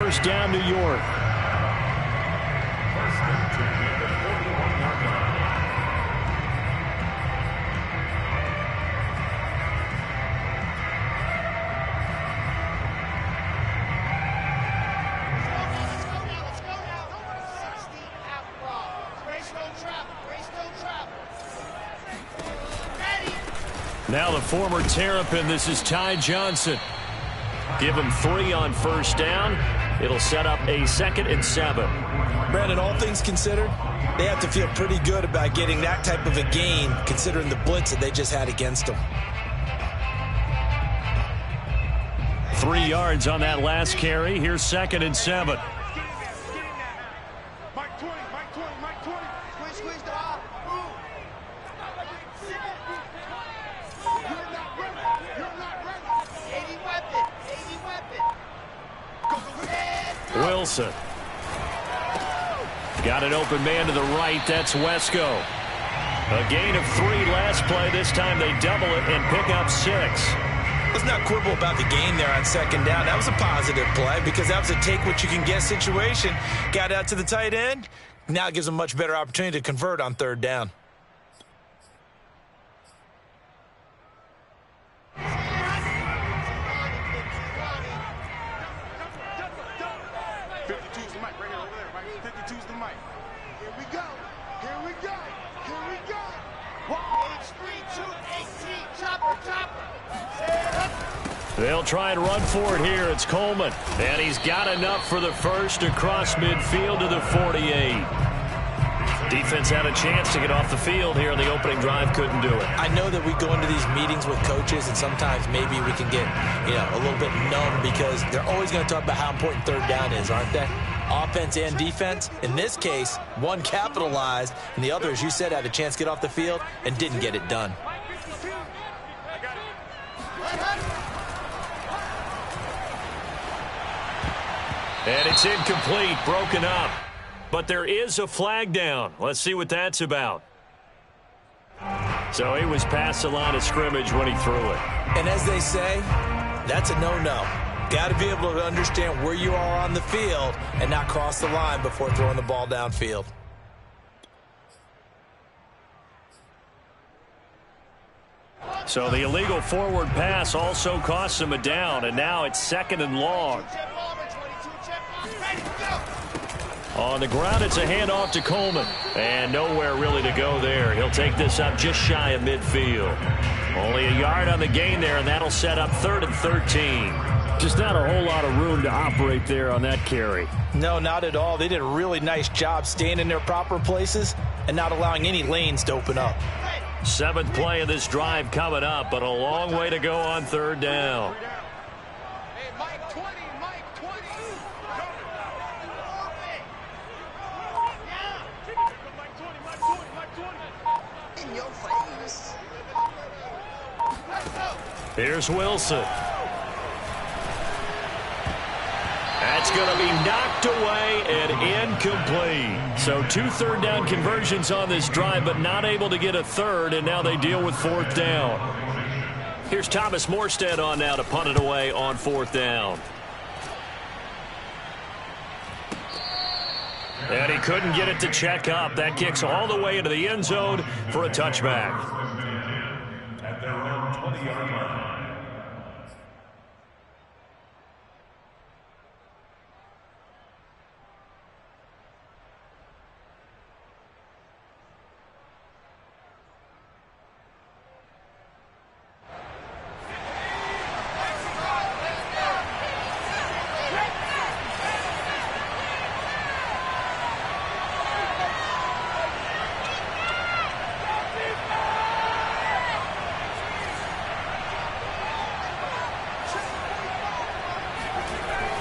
first down, New York. Now the former Terrapin, this is Ty Johnson. Give him 3 on first down. It'll set up a 2nd and 7. Brandon, all things considered, they have to feel pretty good about getting that type of a gain, considering the blitz that they just had against them. 3 yards on that last carry. Here's 2nd and 7. Wilson. Got an open man to the right. That's Wesco. A gain of 3 last play. This time they double it and pick up 6. Let's not quibble about the gain there on 2nd down. That was a positive play because that was a take-what-you-can-get situation. Got out to the tight end. Now it gives them a much better opportunity to convert on 3rd down. They'll try and run for it here. It's Coleman. And he's got enough for the first across midfield to the 48. Defense had a chance to get off the field here on the opening drive. Couldn't do it. I know that we go into these meetings with coaches, and sometimes maybe we can get, a little bit numb because they're always going to talk about how important 3rd down is, aren't they? Offense and defense. In this case, one capitalized, and the other, as you said, had a chance to get off the field and didn't get it done. And it's incomplete, broken up. But there is a flag down. Let's see what that's about. So he was past the line of scrimmage when he threw it. And as they say, that's a no-no. Got to be able to understand where you are on the field and not cross the line before throwing the ball downfield. So the illegal forward pass also costs him a down, and now it's 2nd and long. On the ground, it's a handoff to Coleman. And nowhere really to go there. He'll take this up just shy of midfield. Only a yard on the gain there, and that'll set up 3rd and 13. Just not a whole lot of room to operate there on that carry. No, not at all. They did a really nice job staying in their proper places and not allowing any lanes to open up. 7th play of this drive coming up, but a long way to go on 3rd down. Here's Wilson. That's going to be knocked away and incomplete. So 2 3rd down conversions on this drive, but not able to get a 3rd, and now they deal with 4th down. Here's Thomas Morstead on now to punt it away on 4th down. And he couldn't get it to check up. That kicks all the way into the end zone for a touchback. At their own 20-yard line.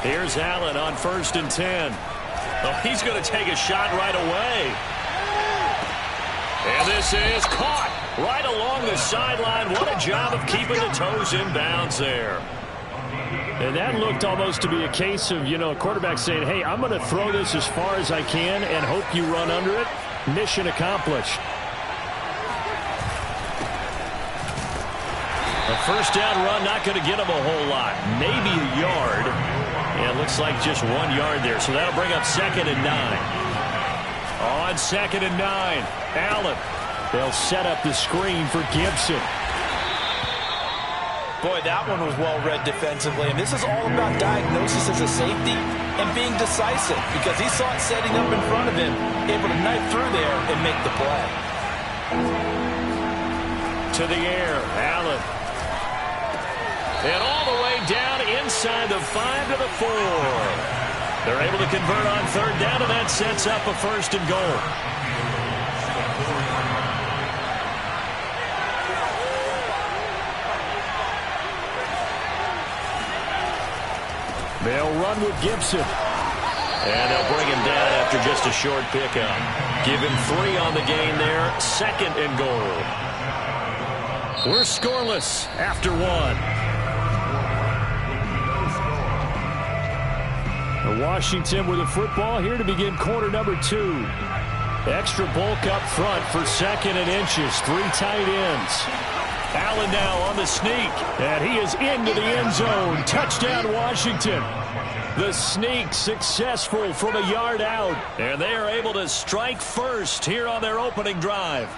Here's Allen on 1st and 10. Oh, he's going to take a shot right away. And this is caught right along the sideline. What a job of keeping the toes in bounds there. And that looked almost to be a case of, a quarterback saying, hey, I'm going to throw this as far as I can and hope you run under it. Mission accomplished. A first down run, not going to get him a whole lot. Maybe a yard. And it looks like just 1 yard there. So that'll bring up 2nd and 9. On 2nd and 9, Allen. They'll set up the screen for Gibson. Boy, that one was well read defensively. And this is all about diagnosis as a safety and being decisive, because he saw it setting up in front of him, able to knife through there and make the play. To the air, Allen. And all the way down inside the 5 to the 4. They're able to convert on 3rd down, and that sets up a 1st and goal. They'll run with Gibson. And they'll bring him down after just a short pickup. Give him 3 on the gain there. 2nd and goal. We're scoreless after 1. Washington with the football here to begin quarter number 2. Extra bulk up front for 2nd and inches. 3 tight ends. Allen now on the sneak, and he is into the end zone. Touchdown, Washington. The sneak successful from a yard out, and they are able to strike first here on their opening drive.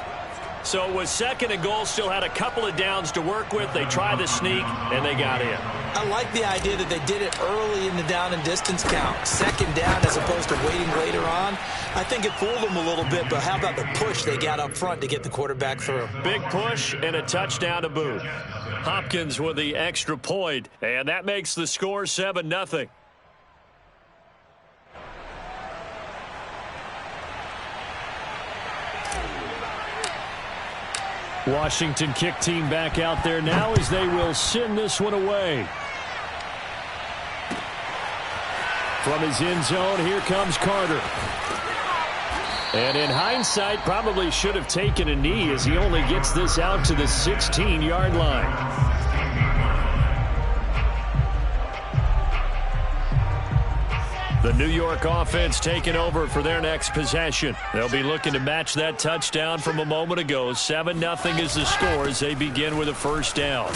So it was 2nd and goal, still had a couple of downs to work with. They tried the sneak, and they got in. I like the idea that they did it early in the down and distance count. 2nd down as opposed to waiting later on. I think it fooled them a little bit, but how about the push they got up front to get the quarterback through? Big push and a touchdown to boot. Hopkins with the extra point, and that makes the score 7-0. Washington kick team back out there now as they will send this one away. From his end zone, here comes Carter. And in hindsight, probably should have taken a knee as he only gets this out to the 16-yard line. The New York offense taking over for their next possession. They'll be looking to match that touchdown from a moment ago. 7-0 is the score as they begin with a 1st down.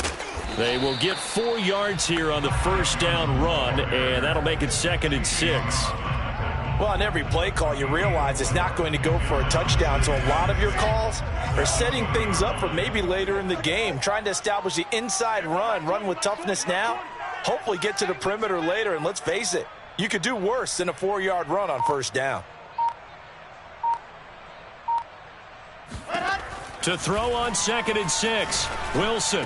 They will get 4 yards here on the 1st down run, and that'll make it 2nd and 6. Well, on every play call, you realize it's not going to go for a touchdown, so a lot of your calls are setting things up for maybe later in the game, trying to establish the inside run with toughness now, hopefully get to the perimeter later, and let's face it, you could do worse than a 4-yard run on 1st down. To throw on 2nd and 6, Wilson.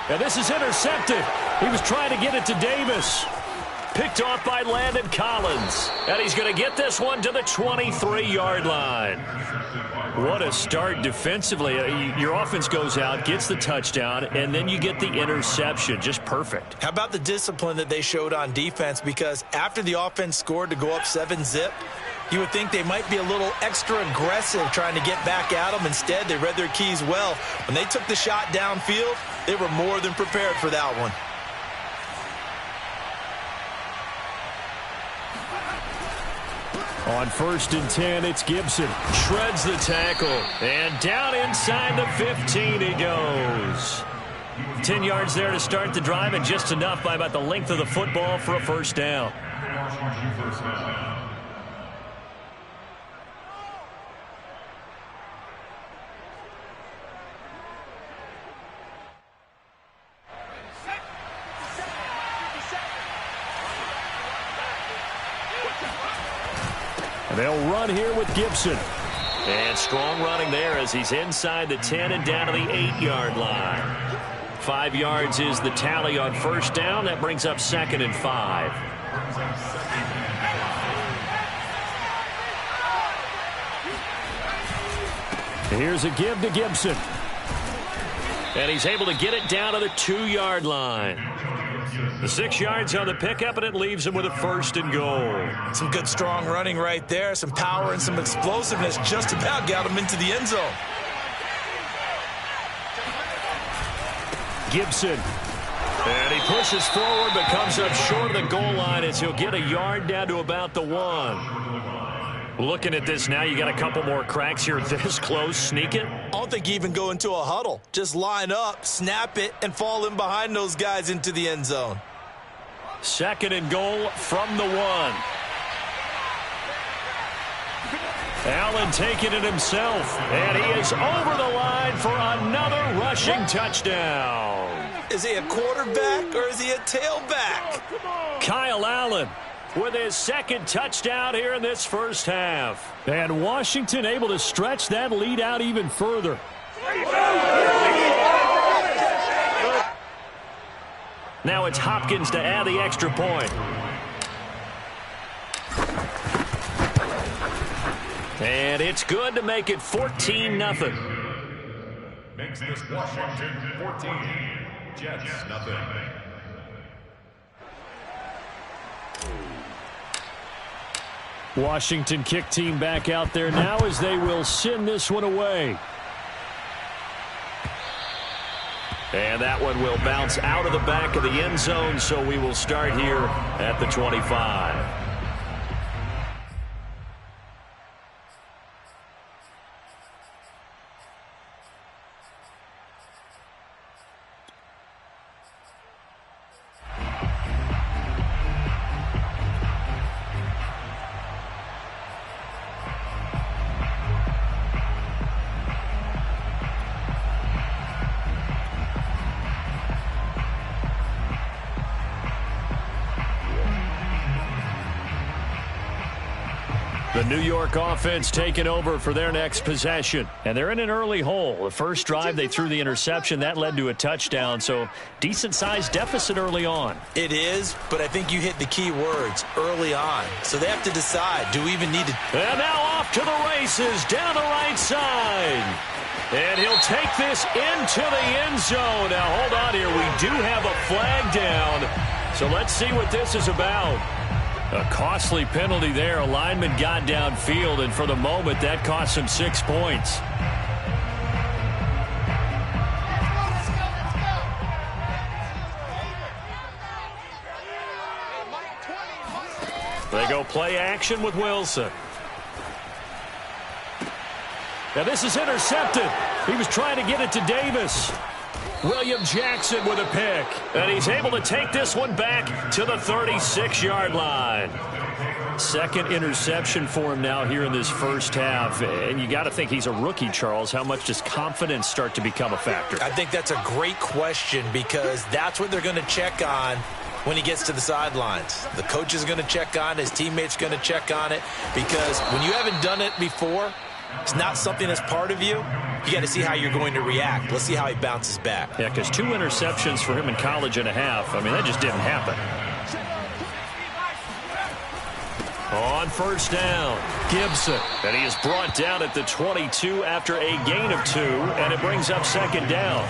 And this is intercepted. He was trying to get it to Davis. Picked off by Landon Collins. And he's going to get this one to the 23-yard line. What a start defensively. Your offense goes out, gets the touchdown, and then you get the interception. Just perfect. How about the discipline that they showed on defense? Because after the offense scored to go up 7-zip, you would think they might be a little extra aggressive trying to get back at them. Instead, they read their keys well. When they took the shot downfield, they were more than prepared for that one. On 1st and 10, it's Gibson. Shreds the tackle. And down inside the 15 he goes. 10 yards there to start the drive, and just enough by about the length of the football for a 1st down. They'll run here with Gibson. And strong running there as he's inside the 10 and down to the 8-yard line. 5 yards is the tally on 1st down. That brings up 2nd and 5. Here's a give to Gibson. And he's able to get it down to the 2-yard line. The 6 yards on the pickup, and it leaves him with a 1st and goal. Some good strong running right there. Some power and some explosiveness just about got him into the end zone. Gibson. And he pushes forward but comes up short of the goal line as he'll get a yard down to about the 1. Looking at this now, you got a couple more cracks here this close. Sneak it. I don't think you even go into a huddle. Just line up, snap it, and fall in behind those guys into the end zone. Second and goal from the 1. Allen taking it himself, and he is over the line for another rushing touchdown. Is he a quarterback or is he a tailback? Kyle Allen with his second touchdown here in this first half. And Washington able to stretch that lead out even further. Now it's Hopkins to add the extra point. And it's good to make it 14-0. Makes this Washington 14, Jets nothing. Washington kick team back out there now as they will send this one away. And that one will bounce out of the back of the end zone, so we will start here at the 25. The New York offense taking over for their next possession. And they're in an early hole. The first drive, they threw the interception. That led to a touchdown. So decent-sized deficit early on. It is, but I think you hit the key words, early on. So they have to decide, do we even need to... And now off to the races, down the right side. And he'll take this into the end zone. Now, hold on here. We do have a flag down. So let's see what this is about. A costly penalty there. A lineman got downfield, and for the moment, that cost him 6 points. They go play action with Wilson. Now this is intercepted. He was trying to get it to Davis. William Jackson with a pick. And he's able to take this one back to the 36-yard line. Second interception for him now here in this first half. And you got to think he's a rookie, Charles. How much does confidence start to become a factor? I think that's a great question because that's what they're going to check on when he gets to the sidelines. The coach is going to check on it. His teammates going to check on it because when you haven't done it before, it's not something that's part of you. You got to see how you're going to react. Let's see how he bounces back. Yeah, because 2 interceptions for him in college and a half. I mean, that just didn't happen. On first down, Gibson. And he is brought down at the 22 after a gain of 2, and it brings up second down.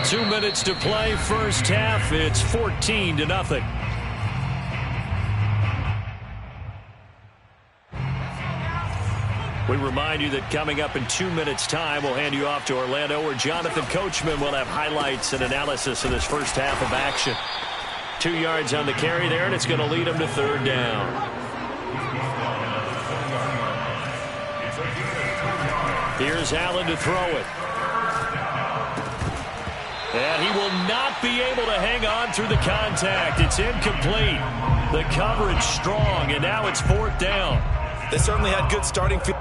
2 minutes to play, first half. It's 14-0. We remind you that coming up in 2 minutes' time, we'll hand you off to Orlando, where Jonathan Coachman will have highlights and analysis of this first half of action. 2 yards on the carry there, and it's going to lead him to third down. Here's Allen to throw it. And he will not be able to hang on through the contact. It's incomplete. The coverage strong, and now it's fourth down. They certainly had good starting field.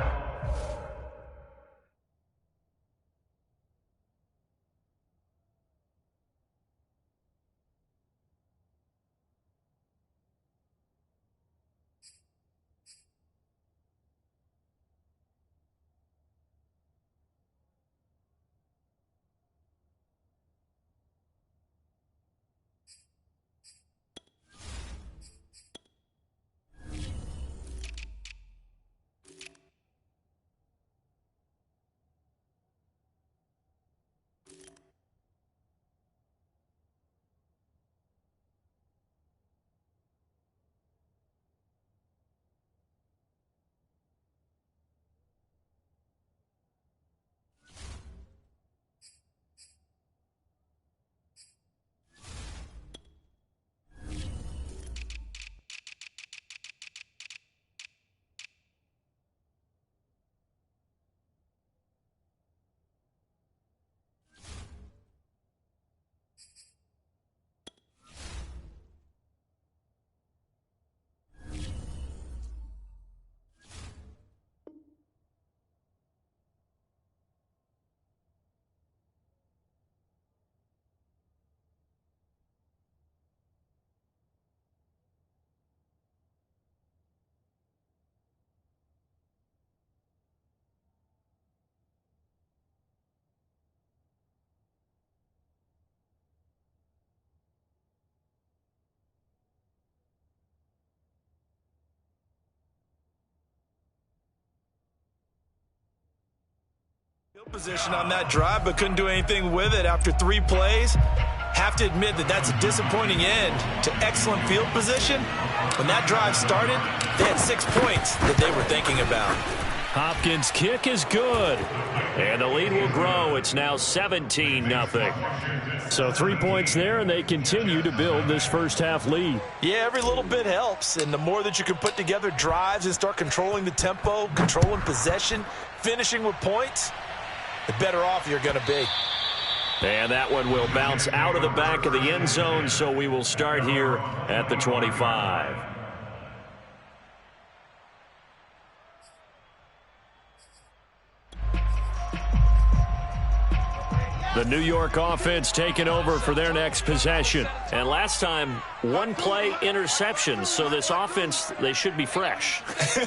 Position on that drive, but couldn't do anything with it after 3 plays. Have to admit that that's a disappointing end to excellent field position. When that drive started, they had 6 points that they were thinking about. Hopkins' kick is good. And the lead will grow. It's now 17-0. So 3 points there, and they continue to build this first half lead. Yeah, every little bit helps. And the more that you can put together drives and start controlling the tempo, controlling possession, finishing with points, the better off you're going to be. And that one will bounce out of the back of the end zone, so we will start here at the 25. The New York offense taking over for their next possession. And last time, 1-play interception. So this offense, they should be fresh.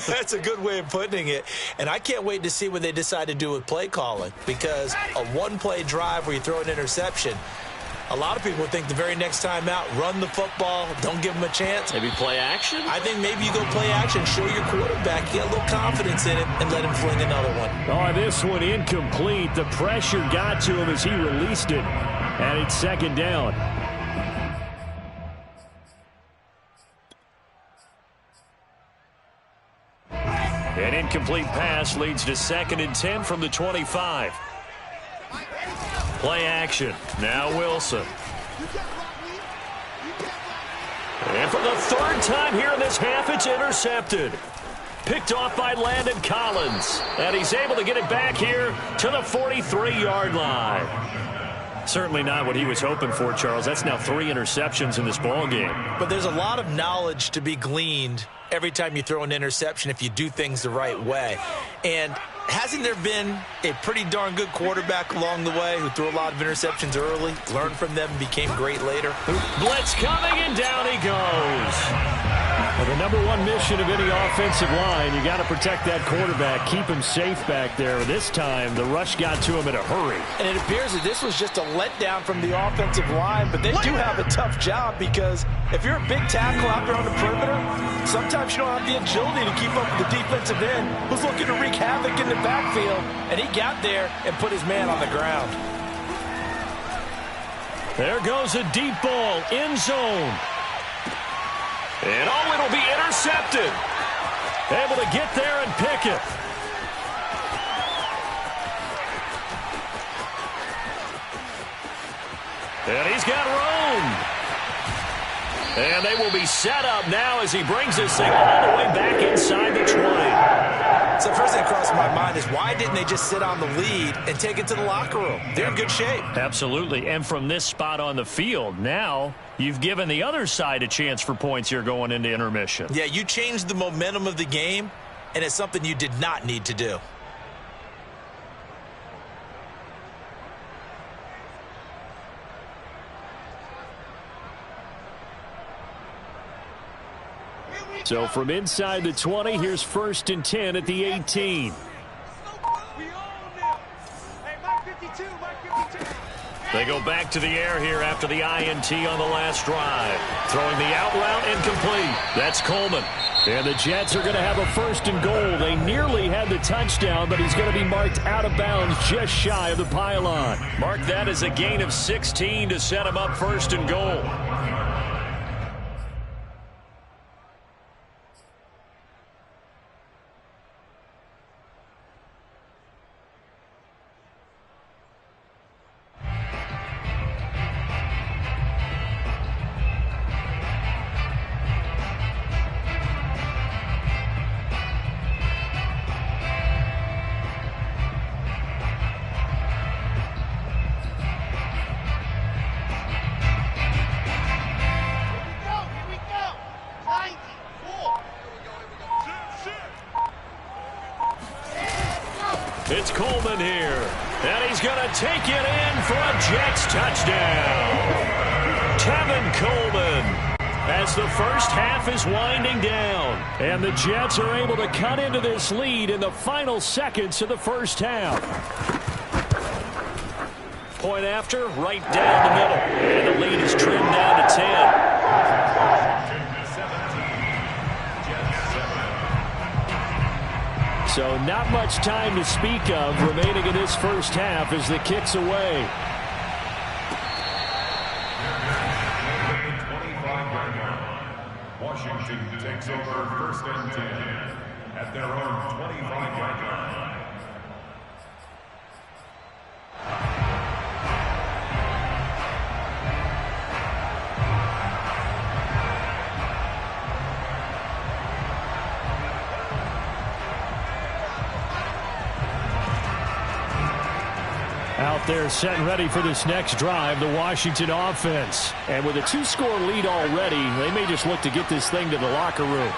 That's a good way of putting it. And I can't wait to see what they decide to do with play calling. Because a 1-play drive where you throw an interception, a lot of people think the very next time out, run the football, don't give them a chance. Maybe play action? I think maybe you go play action, show your quarterback, get a little confidence in it, and let him fling another one. Oh, this one incomplete. The pressure got to him as he released it. And it's second down. An incomplete pass leads to 2nd and 10 from the 25. Play action. Now Wilson. And for the 3rd time here in this half, it's intercepted. Picked off by Landon Collins. And he's able to get it back here to the 43-yard line. Certainly not what he was hoping for, Charles. That's now 3 interceptions in this ball game. But there's a lot of knowledge to be gleaned every time you throw an interception if you do things the right way. And hasn't there been a pretty darn good quarterback along the way who threw a lot of interceptions early, learned from them, and became great later? Blitz coming, and down he goes. Well, the number one mission of any offensive line, you got to protect that quarterback, keep him safe back there. This time, the rush got to him in a hurry. And it appears that this was just a letdown from the offensive line, but they do have a tough job because if you're a big tackle out there on the perimeter, sometimes you don't have the agility to keep up with the defensive end who's looking to wreak havoc in the backfield, and he got there and put his man on the ground. There goes a deep ball, end zone. And oh, it'll be intercepted. Able to get there and pick it. And he's got room. And they will be set up now as he brings this thing all the way back inside the 20. So first thing that crossed my mind is why didn't they just sit on the lead and take it to the locker room? They're in good shape. Absolutely. And from this spot on the field, now you've given the other side a chance for points here going into intermission. Yeah, you changed the momentum of the game, and it's something you did not need to do. So from inside the 20, here's 1st and 10 at the 18. They go back to the air here after the INT on the last drive. Throwing the out route incomplete. That's Coleman. And the Jets are going to have a 1st and goal. They nearly had the touchdown, but he's going to be marked out of bounds just shy of the pylon. Mark that as a gain of 16 to set him up 1st and goal. It's Coleman here, and he's going to take it in for a Jets touchdown. Tevin Coleman, as the first half is winding down, and the Jets are able to cut into this lead in the final seconds of the first half. Point after, right down the middle, and the lead is trimmed down to 10. So not much time to speak of remaining in this first half as the kick's away. 25-yard line. Washington takes over first and 10 at their own 25-yard line. Out there set and ready for this next drive, the Washington offense. And with a 2-score lead already, they may just look to get this thing to the locker room.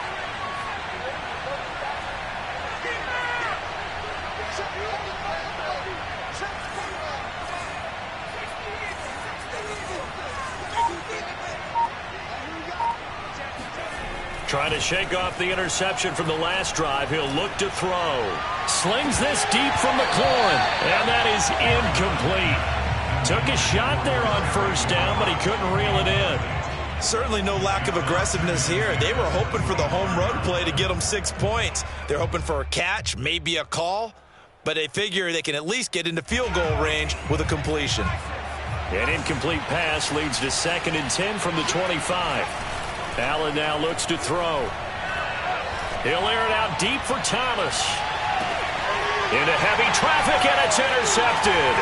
Trying to shake off the interception from the last drive. He'll look to throw. Slings this deep from McLaurin. And that is incomplete. Took a shot there on first down, but he couldn't reel it in. Certainly no lack of aggressiveness here. They were hoping for the home run play to get them 6 points. They're hoping for a catch, maybe a call, but they figure they can at least get into field goal range with a completion. An incomplete pass leads to 2nd and 10 from the 25. Allen now looks to throw. He'll air it out deep for Thomas. Into heavy traffic, and it's intercepted.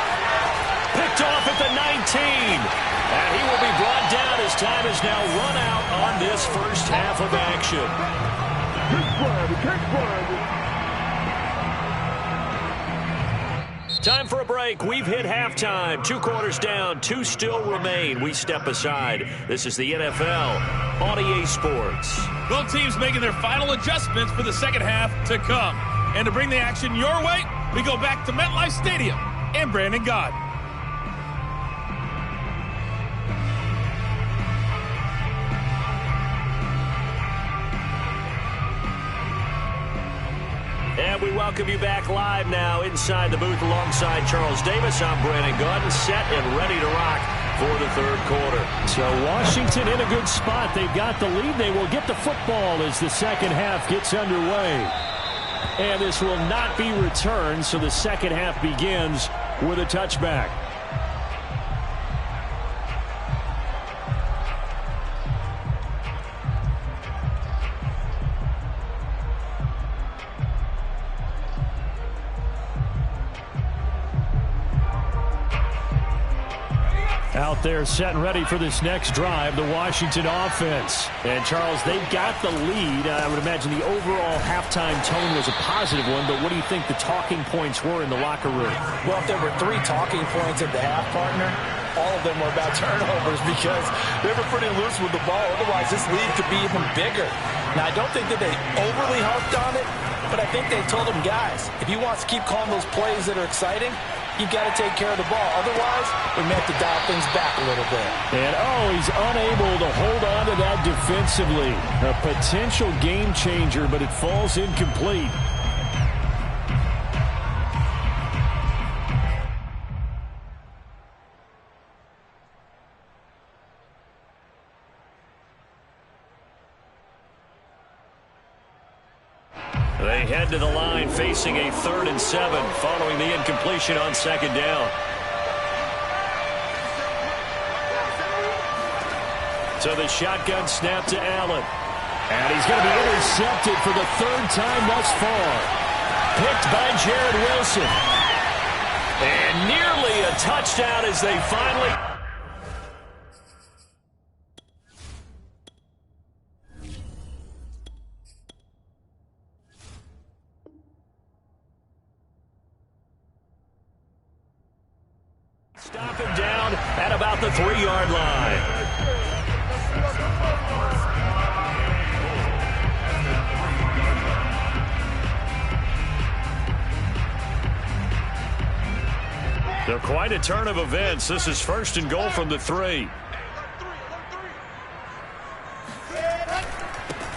Picked off at the 19. And he will be brought down as time is now run out on this first half of action. Time for a break. We've hit halftime. 2 quarters down. 2 still remain. We step aside. This is the NFL on EA Sports. Both teams making their final adjustments for the second half to come. And to bring the action your way, we go back to MetLife Stadium and Brandon Gaudin. And we welcome you back live now inside the booth alongside Charles Davis. I'm Brandon Gaudin, set and ready to rock for the third quarter. So Washington in a good spot. They've got the lead. They will get the football as the second half gets underway. And this will not be returned, so the second half begins with a touchback. Out there set and ready for this next drive, the Washington offense. And, Charles, they've got the lead. I would imagine the overall halftime tone was a positive one, but what do you think the talking points were in the locker room? Well, if there were 3 talking points at the half, partner, all of them were about turnovers because they were pretty loose with the ball. Otherwise, this lead could be even bigger. Now, I don't think that they overly harped on it, but I think they told them, guys, if you want to keep calling those plays that are exciting, you've got to take care of the ball. Otherwise, we may have to dial things back a little bit. And, he's unable to hold on to that defensively. A potential game changer, but it falls incomplete. They head to the line facing a 3rd and 7 following the incompletion on second down. So the shotgun snap to Allen. And he's going to be intercepted for the 3rd time thus far. Picked by Jared Wilson. And nearly a touchdown as they finally... Stop him down at about the 3-yard line. So quite a turn of events. This is 1st and goal from the 3.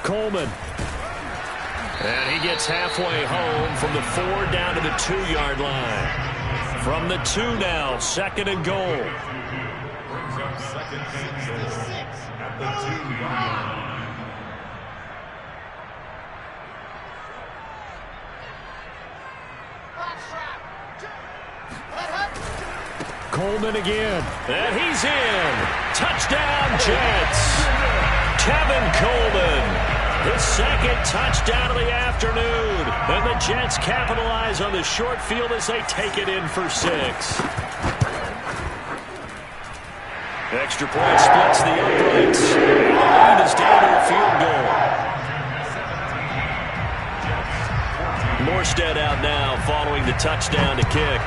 Coleman. And he gets halfway home from the 4 down to the 2-yard line. From the 2 now, 2nd and goal. Brings up 2nd and goal at the 2-yard line. Coleman again. And he's in. Touchdown, Jets. Kevin Coleman. His second touchdown of the afternoon. And the Jets capitalize on the short field as they take it in for 6. Extra point splits the uprights. And the lead is down to a field goal. Morstead out now following the touchdown to kick.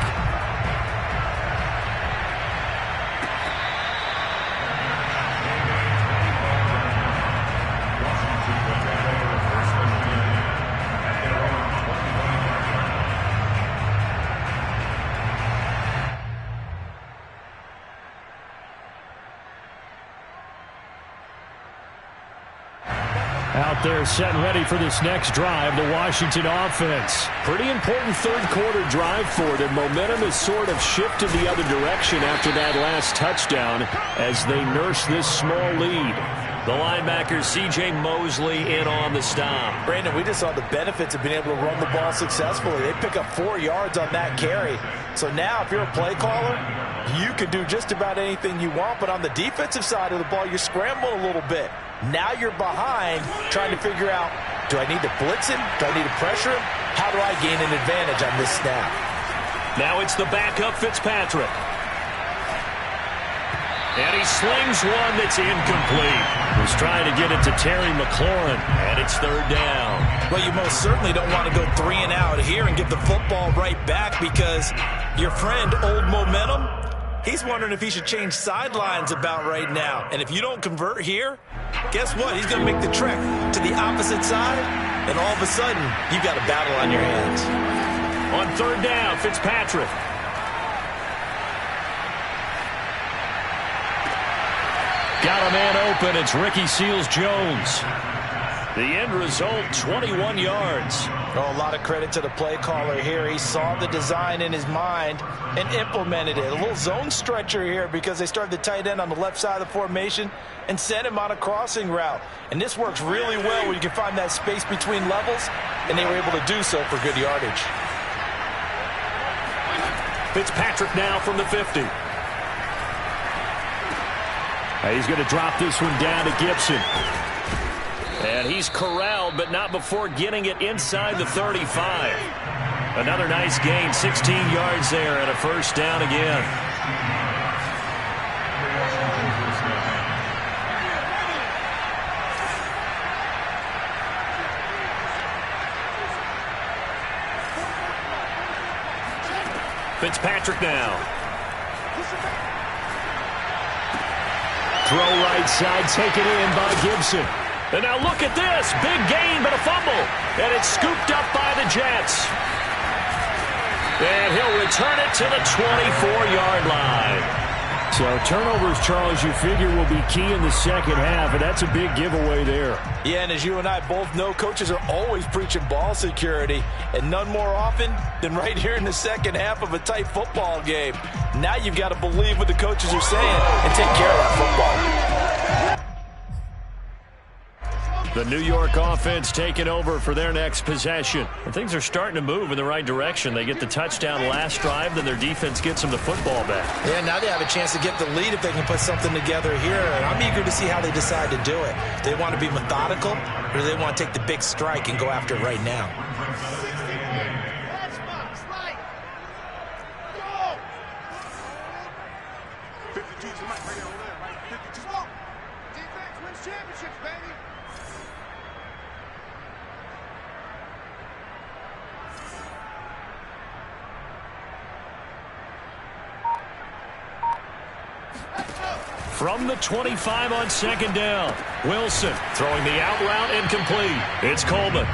Out there set and ready for this next drive, the Washington offense. Pretty important third quarter drive for them. Momentum has sort of shifted the other direction after that last touchdown as they nurse this small lead. The linebacker C.J. Mosley in on the stop. Brandon, we just saw the benefits of being able to run the ball successfully. They pick up 4 yards on that carry. So now if you're a play caller, you can do just about anything you want. But on the defensive side of the ball, you're scrambling a little bit. Now you're behind trying to figure out, do I need to blitz him? Do I need to pressure him? How do I gain an advantage on this snap? Now it's the backup Fitzpatrick. And he slings one that's incomplete. He's trying to get it to Terry McLaurin, and it's third down. Well, you most certainly don't want to go 3 and out here and get the football right back because your friend, Old Momentum, he's wondering if he should change sidelines about right now. And if you don't convert here, guess what? He's going to make the trek to the opposite side, and all of a sudden, you've got a battle on your hands. On third down, Fitzpatrick. Got a man open. It's Ricky Seals-Jones. The end result, 21 yards. Oh, a lot of credit to the play caller here. He saw the design in his mind and implemented it. A little zone stretcher here because they started the tight end on the left side of the formation and sent him on a crossing route. And this works really well when you can find that space between levels, and they were able to do so for good yardage. Fitzpatrick now from the 50. He's going to drop this one down to Gibson. And he's corralled, but not before getting it inside the 35. Another nice gain, 16 yards there, and a first down again. Fitzpatrick now. Throw right side, taken in by Gibson. And now look at this. Big gain, but a fumble. And it's scooped up by the Jets. And he'll return it to the 24-yard line. So turnovers, Charles, you figure will be key in the second half, and that's a big giveaway there. Yeah, and as you and I both know, coaches are always preaching ball security, and none more often than right here in the second half of a tight football game. Now you've got to believe what the coaches are saying and take care of that football. The New York offense taking over for their next possession. And things are starting to move in the right direction. They get the touchdown last drive, then their defense gets them the football back. Yeah, now they have a chance to get the lead if they can put something together here. And I'm eager to see how they decide to do it. Do they want to be methodical, or do they want to take the big strike and go after it right now? From the 25 on second down. Wilson throwing the out route incomplete. It's Coleman.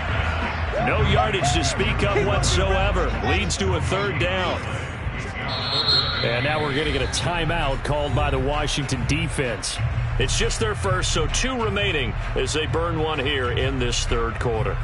No yardage to speak of whatsoever. Leads to a third down. And now we're going to get a timeout called by the Washington defense. It's just their first, so 2 remaining as they burn one here in this third quarter.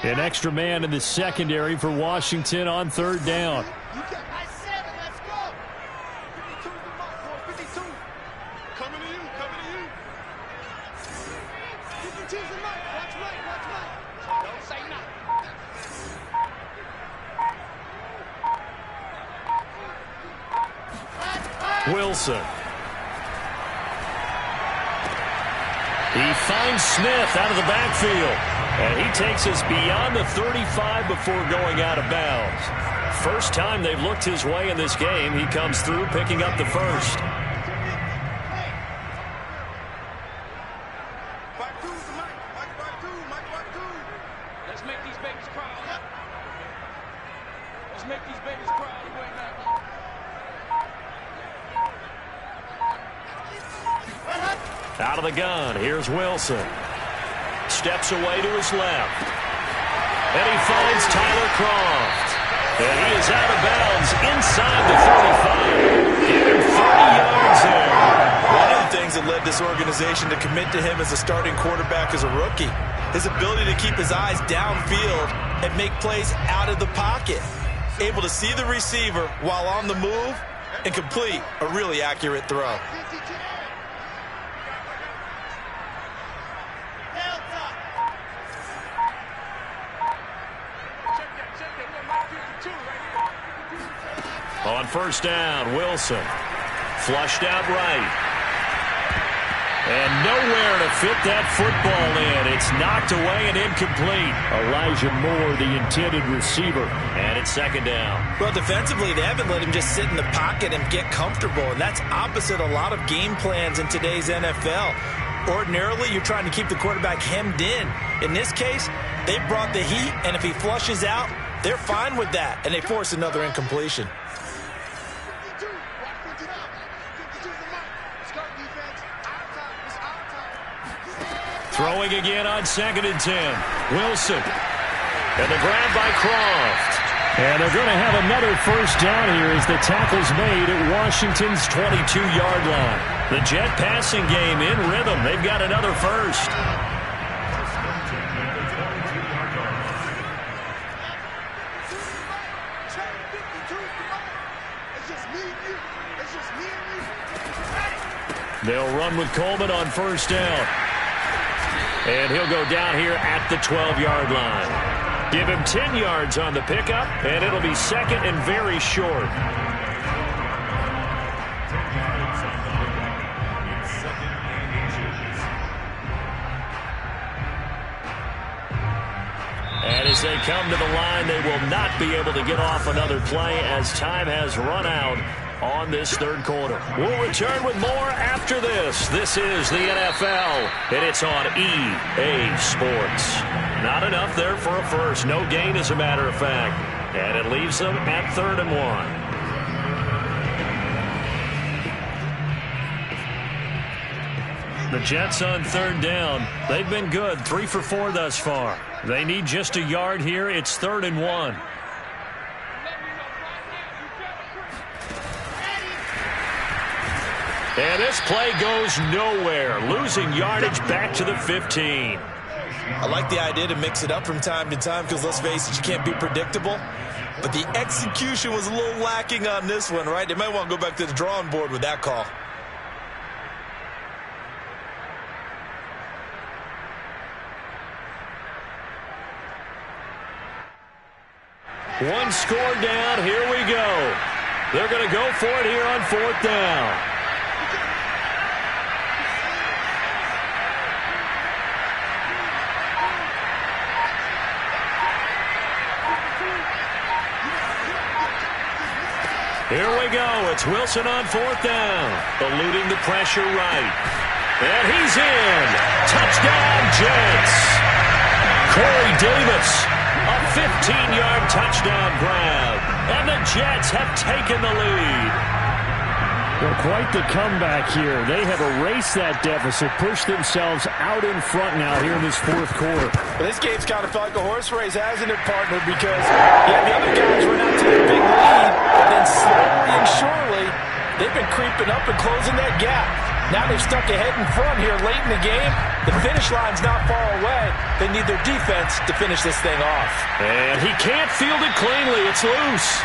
An extra man in the secondary for Washington on third down. Wilson. He finds Smith out of the backfield. And he takes us beyond the 35 before going out of bounds. First time they've looked his way in this game. He comes through picking up the first. Let's make these babies cry. Let's make these babies cry. Out of the gun, here's Wilson. Steps away to his left. And he finds Tyler Kroft. And he is out of bounds inside the 35. Give him 30 yards there. One of the things that led this organization to commit to him as a starting quarterback as a rookie, his ability to keep his eyes downfield and make plays out of the pocket. Able to see the receiver while on the move and complete a really accurate throw. On first down, Wilson. Flushed out right. And nowhere to fit that football in. It's knocked away and incomplete. Elijah Moore, the intended receiver. And it's second down. Well, defensively, they haven't let him just sit in the pocket and get comfortable. And that's opposite a lot of game plans in today's NFL. Ordinarily, you're trying to keep the quarterback hemmed in. In this case, they brought the heat, and if he flushes out, they're fine with that, and they force another incompletion. Throwing again on 2nd and 10. Wilson. And the grab by Kroft. And they're going to have another first down here as the tackle's made at Washington's 22-yard line. The Jet passing game in rhythm. They've got another first. They'll run with Coleman on first down. And he'll go down here at the 12-yard line. Give him 10 yards on the pickup, and it'll be second and very short. And as they come to the line, they will not be able to get off another play as time has run out on this third quarter. We'll return with more after this. This is the NFL, and it's on EA Sports. Not enough there for a first. No gain, as a matter of fact. And it leaves them at 3rd and 1. The Jets on third down. They've been good. 3 for 4 thus far. They need just a yard here. It's 3rd and 1. And this play goes nowhere. Losing yardage back to the 15. I like the idea to mix it up from time to time because, let's face it, you can't be predictable. But the execution was a little lacking on this one, right? They might want to go back to the drawing board with that call. One score down. Here we go. They're going to go for it here on 4th down. Here we go. It's Wilson on 4th down. Eluding the pressure right. And he's in. Touchdown, Jets. Corey Davis, a 15-yard touchdown grab. And the Jets have taken the lead. Well, quite the comeback here. They have erased that deficit, pushed themselves out in front now here in this 4th quarter. But this game's kind of felt like a horse race, hasn't it, partner? Because, yeah, the other guys run out to the big lead, and then slowly and surely, they've been creeping up and closing that gap. Now they've stuck ahead in front here late in the game. The finish line's not far away. They need their defense to finish this thing off. And he can't field it cleanly. It's loose.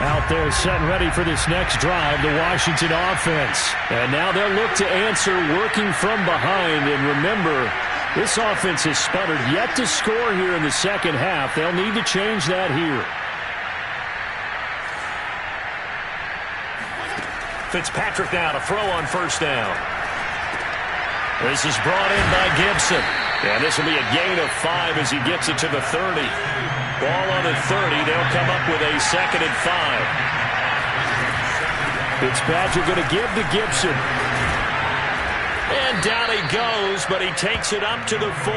Out there set and ready for this next drive, the Washington offense. And now they'll look to answer working from behind. And remember, this offense has sputtered yet to score here in the second half. They'll need to change that here. Fitzpatrick now to throw on first down. This is brought in by Gibson. And this will be a gain of 5 as he gets it to the 30. Ball on the 30. They'll come up with a 2nd and 5. Fitzpatrick going to give to Gibson. And down he goes, but he takes it up to the 40.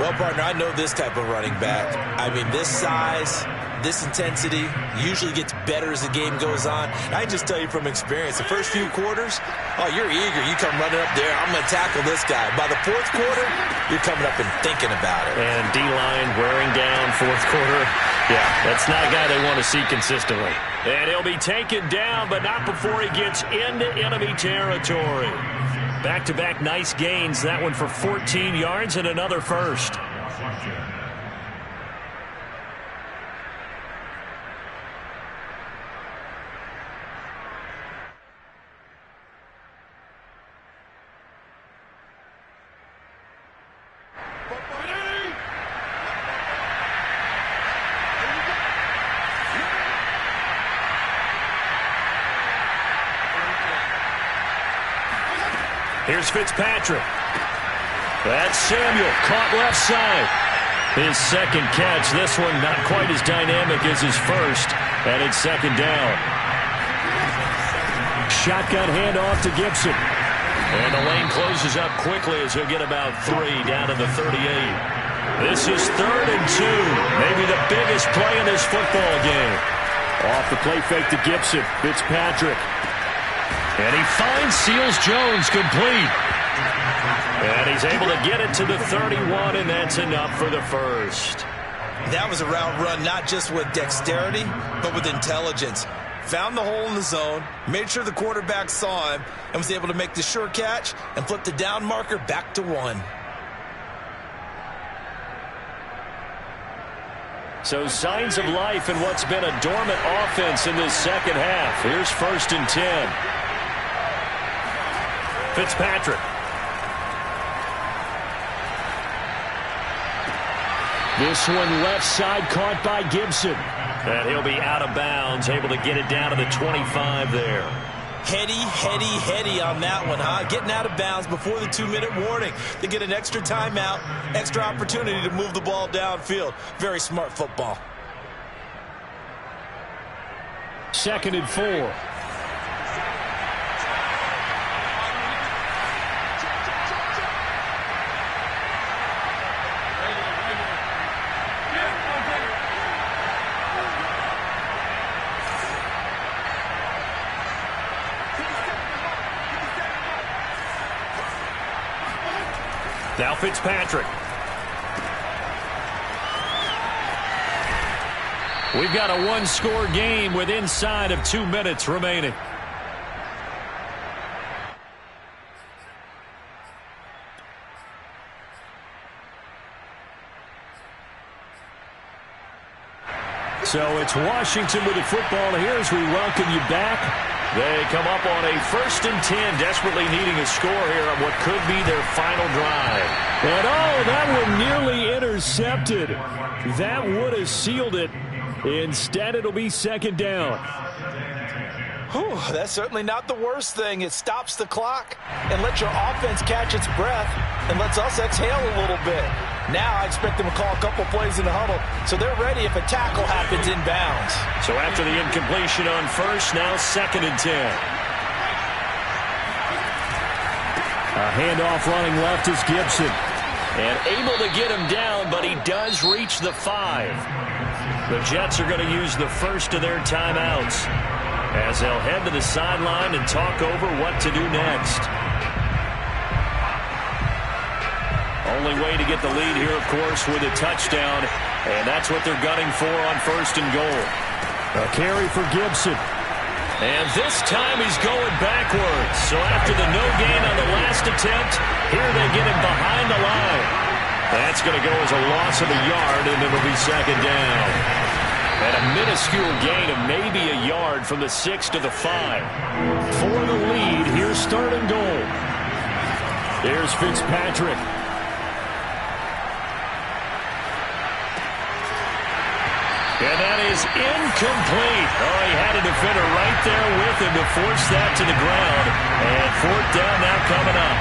Well, partner, I know this type of running back. I mean, this size, this intensity usually gets better as the game goes on. I just tell you from experience, the first few quarters, oh, you're eager. You come running up there, I'm going to tackle this guy. By the fourth quarter, you're coming up and thinking about it. And D-line wearing down fourth quarter. Yeah, that's not a guy they want to see consistently. And he'll be taken down, but not before he gets into enemy territory. Back-to-back nice gains. That one for 14 yards and another first. Here's Fitzpatrick. That's Samuel, caught left side. His second catch. This one not quite as dynamic as his first. And it's 2nd down. Shotgun handoff to Gibson. And the lane closes up quickly as he'll get about 3 down to the 38. This is 3rd and 2. Maybe the biggest play in this football game. Off the play fake to Gibson. Fitzpatrick. And he finds Seals-Jones complete. And he's able to get it to the 31, and that's enough for the first. That was a route run not just with dexterity, but with intelligence. Found the hole in the zone, made sure the quarterback saw him, and was able to make the sure catch and flip the down marker back to 1. So signs of life in what's been a dormant offense in this second half. Here's 1st and 10. Fitzpatrick. This one left side caught by Gibson. And he'll be out of bounds, able to get it down to the 25 there. Heady on that one, huh? Getting out of bounds before the 2-minute warning. They get an extra timeout, extra opportunity to move the ball downfield. Very smart football. 2nd and 4. Now Fitzpatrick. We've got a one-score game with inside of 2 minutes remaining. So it's Washington with the football here as we welcome you back. They come up on a 1st and 10, desperately needing a score here on what could be their final drive. And oh, that one nearly intercepted. That would have sealed it. Instead, it'll be 2nd down. Whew, that's certainly not the worst thing. It stops the clock and lets your offense catch its breath and lets us exhale a little bit. Now I expect them to call a couple plays in the huddle so they're ready if a tackle happens inbounds. So after the incompletion on first, now 2nd and 10. A handoff running left is Gibson. And able to get him down, but he does reach the 5. The Jets are going to use the first of their timeouts. as they'll head to the sideline and talk over what to do next. Only way to get the lead here, of course, with a touchdown, and that's what they're gunning for on 1st and goal. A carry for Gibson. And this time he's going backwards. So after the no gain on the last attempt, here they get him behind the line. That's going to go as a loss of a yard, and it'll be 2nd down. And a minuscule gain of maybe a yard from the 6 to the 5. For the lead, here's 3rd and goal. There's Fitzpatrick. And that is incomplete. Oh, he had a defender right there with him to force that to the ground. And 4th down now coming up.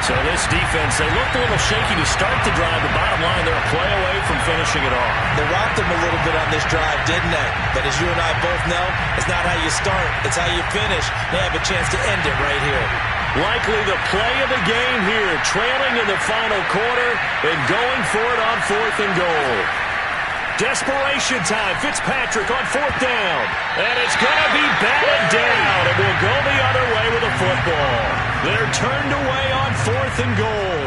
So this defense, they looked a little shaky to start the drive. The bottom line, they're a play away from finishing it off. They rocked them a little bit on this drive, didn't they? But as you and I both know, it's not how you start, it's how you finish. They have a chance to end it right here. Likely the play of the game here, trailing in the final quarter and going for it on 4th and goal. Desperation time. Fitzpatrick on 4th down. And it's going to be batted down. And will go the other way with a football. They're turned away on 4th and goal.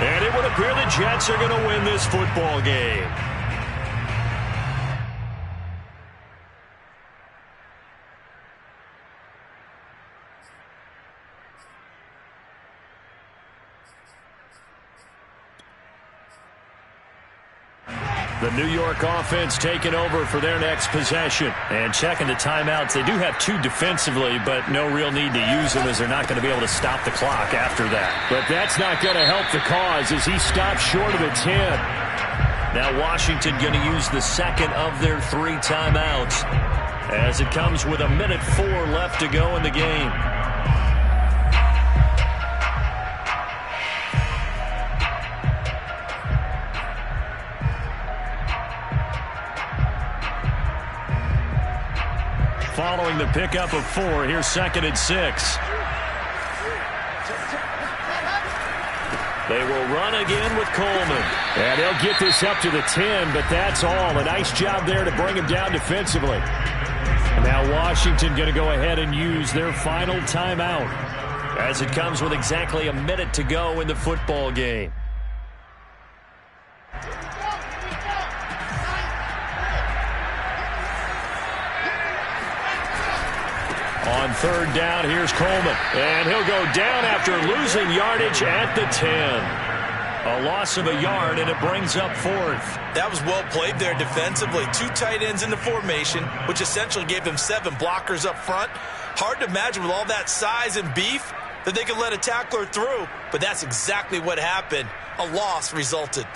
And it would appear the Jets are going to win this football game. The New York offense taking over for their next possession. And checking the timeouts. They do have 2 defensively, but no real need to use them as they're not going to be able to stop the clock after that. But that's not going to help the cause as he stops short of the 10. Now Washington going to use the 2nd of their 3 timeouts as it comes with 1:04 left to go in the game. Following the pickup of 4, here's 2nd and 6. They will run again with Coleman. And they'll get this up to the 10, but that's all. A nice job there to bring him down defensively. And now Washington going to go ahead and use their final timeout as it comes with exactly 1 minute to go in the football game. On 3rd down, here's Coleman. And he'll go down after losing yardage at the 10. A loss of a yard, and it brings up 4th. That was well played there defensively. 2 tight ends in the formation, which essentially gave them 7 blockers up front. Hard to imagine with all that size and beef that they could let a tackler through, but that's exactly what happened. A loss resulted.